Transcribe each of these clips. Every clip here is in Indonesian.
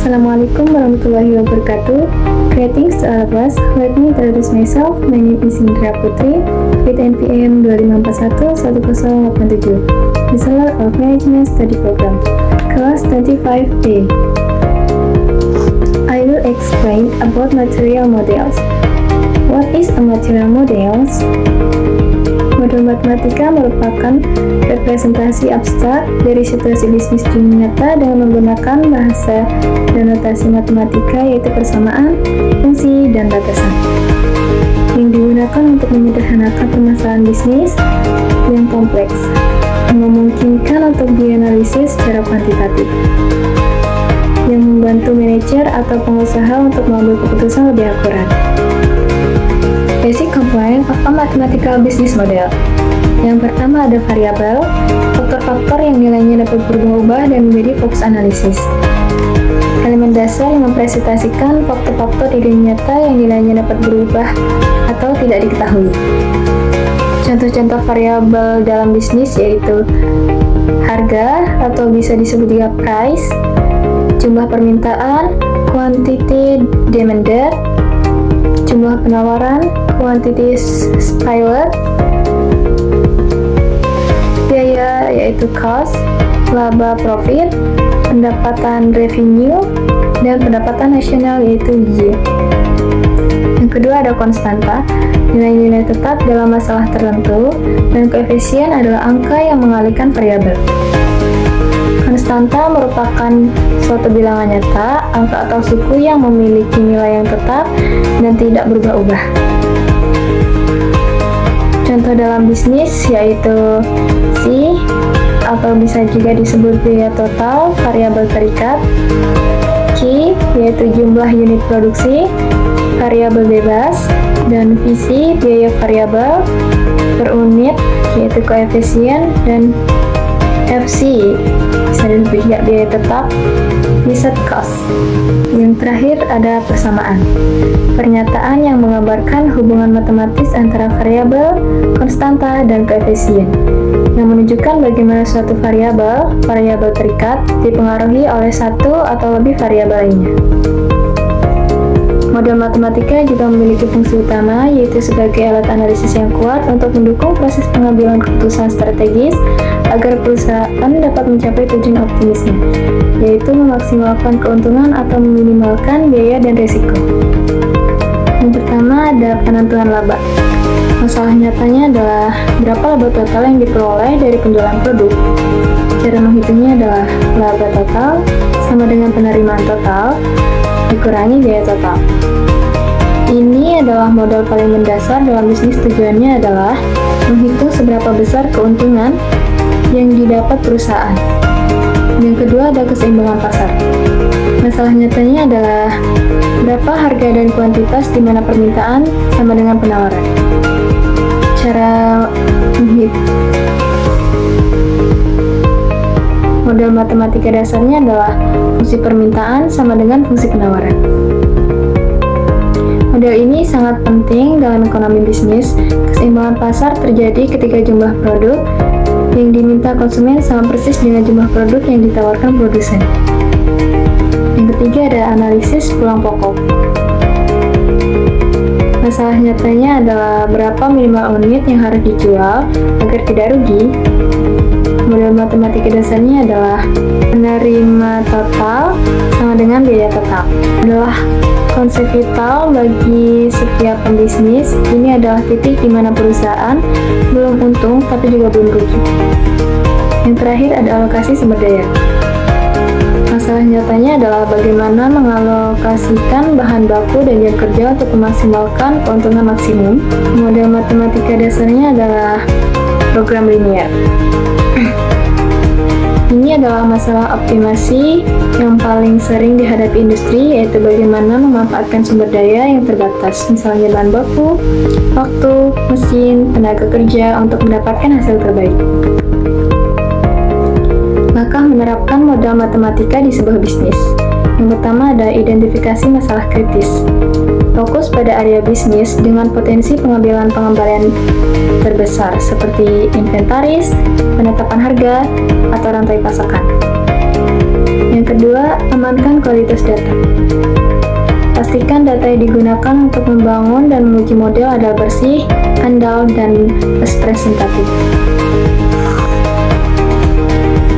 Assalamualaikum warahmatullahi wabarakatuh. Greetings to all of us. Let me introduce myself. My name is Indra Putri with NPM 2541-1087, Bachelor of Management Study Program, Class 25A. I will explain about material models. What is a material models? Model matematika merupakan representasi abstrak dari situasi bisnis dunia nyata dengan menggunakan bahasa dan notasi matematika, yaitu persamaan, fungsi, dan batasan, yang digunakan untuk menyederhanakan permasalahan bisnis yang kompleks, memungkinkan untuk dianalisis secara kuantitatif, yang membantu manajer atau pengusaha untuk mengambil keputusan lebih akurat. Basic component of a mathematical business model. Yang pertama ada variabel, faktor-faktor yang nilainya dapat berubah-ubah dan menjadi fokus analisis. Elemen dasar yang mempresentasikan faktor-faktor di dunia nyata yang nilainya dapat berubah atau tidak diketahui. Contoh-contoh variabel dalam bisnis yaitu harga atau bisa disebut juga price, jumlah permintaan, quantity demanded, jumlah penawaran, quantity supplied, biaya yaitu cost, laba profit, pendapatan revenue, dan pendapatan nasional yaitu yield. Yang kedua ada konstanta, nilai-nilai tetap dalam masalah tertentu, dan koefisien adalah angka yang mengalihkan variabel. Konstanta merupakan suatu bilangan nyata, angka atau suku yang memiliki nilai yang tetap dan tidak berubah-ubah. Contoh dalam bisnis yaitu C, atau bisa juga disebut biaya total variabel terikat, Q yaitu jumlah unit produksi variabel bebas, dan VC biaya variabel per unit yaitu koefisien, dan FC bisa disebut juga biaya tetap, fixed cost. Yang terakhir ada persamaan, pernyataan yang menggambarkan hubungan matematis antara variabel, konstanta, dan koefisien, yang menunjukkan bagaimana suatu variabel terikat dipengaruhi oleh satu atau lebih variabel lainnya. Model matematika juga memiliki fungsi utama, yaitu sebagai alat analisis yang kuat untuk mendukung proses pengambilan keputusan strategis agar perusahaan dapat mencapai tujuan optimisnya, yaitu memaksimalkan keuntungan atau meminimalkan biaya dan risiko. Yang pertama ada penentuan laba. Masalah nyatanya adalah berapa laba total yang diperoleh dari penjualan produk. Cara menghitungnya adalah laba total sama dengan penerimaan total dikurangi biaya total. Ini adalah modal paling mendasar dalam bisnis. Tujuannya adalah menghitung seberapa besar keuntungan yang didapat perusahaan. Yang kedua ada keseimbangan pasar. Masalah nyatanya adalah berapa harga dan kuantitas di mana permintaan sama dengan penawaran. Cara menghitung model matematika dasarnya adalah fungsi permintaan sama dengan fungsi penawaran. Model ini sangat penting dalam ekonomi bisnis. Keseimbangan pasar terjadi ketika jumlah produk yang diminta konsumen sama persis dengan jumlah produk yang ditawarkan produsen. Yang ketiga ada analisis pulang pokok. Masalah nyatanya adalah berapa minimal unit yang harus dijual agar tidak rugi. Model matematika dasarnya adalah penerima total sama dengan biaya total. Adalah konsep vital bagi setiap pembisnis. Ini adalah titik di mana perusahaan belum untung tapi juga belum rugi. Yang terakhir ada alokasi sumber daya. Masalah nyatanya adalah bagaimana mengalokasikan bahan baku dan jam kerja untuk memaksimalkan keuntungan maksimum. Model matematika dasarnya adalah program linear. Ini adalah masalah optimasi yang paling sering dihadapi industri, yaitu bagaimana memanfaatkan sumber daya yang terbatas, misalnya bahan baku, waktu, mesin, tenaga kerja untuk mendapatkan hasil terbaik. Maka menerapkan modal matematika di sebuah bisnis. Yang pertama ada identifikasi masalah kritis. Fokus pada area bisnis dengan potensi pengembalian terbesar seperti inventaris, penetapan harga, atau rantai pasokan. Yang kedua, amankan kualitas data. Pastikan data yang digunakan untuk membangun dan menguji model adalah bersih, andal, dan representatif.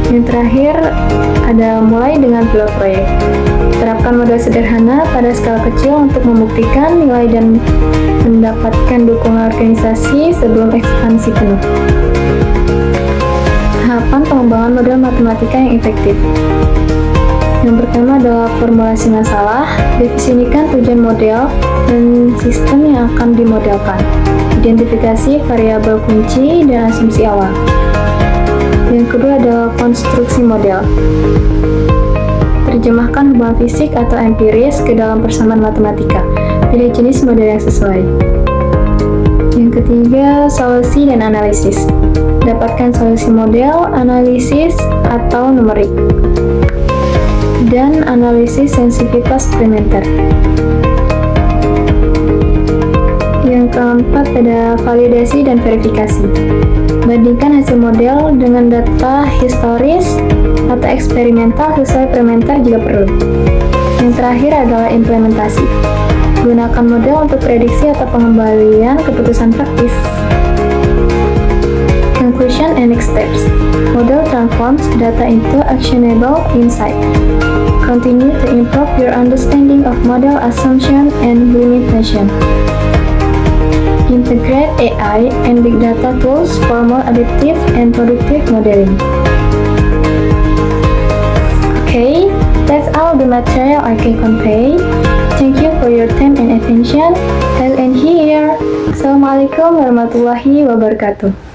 Yang terakhir, ada mulai dengan pilot proyek. Terapkan model sederhana pada skala kecil untuk membuktikan nilai dan mendapatkan dukungan organisasi sebelum ekspansi penuh. Tahapan pengembangan model matematika yang efektif. Yang pertama adalah formulasi masalah, definisikan tujuan model dan sistem yang akan dimodelkan. Identifikasi variabel kunci dan asumsi awal. Yang kedua adalah konstruksi model. Terjemahkan hubungan fisik atau empiris ke dalam persamaan matematika. Pilih jenis model yang sesuai. Yang ketiga, solusi dan analisis. Dapatkan solusi model, analisis atau numerik, dan analisis sensitivitas parameter. Yang keempat ada validasi dan verifikasi. Bandingkan hasil model dengan data historis atau eksperimental sesuai parameter jika perlu. Yang terakhir adalah implementasi. Gunakan model untuk prediksi atau pengembalian keputusan praktis. Conclusion and next steps. Model transforms data into actionable insight. Continue to improve your understanding of model assumption and limitation. Integrate AI and big data tools for more adaptive and productive modeling. Okay, that's all the material I can convey. Thank you for your time and attention. I'll end here. Assalamualaikum warahmatullahi wabarakatuh.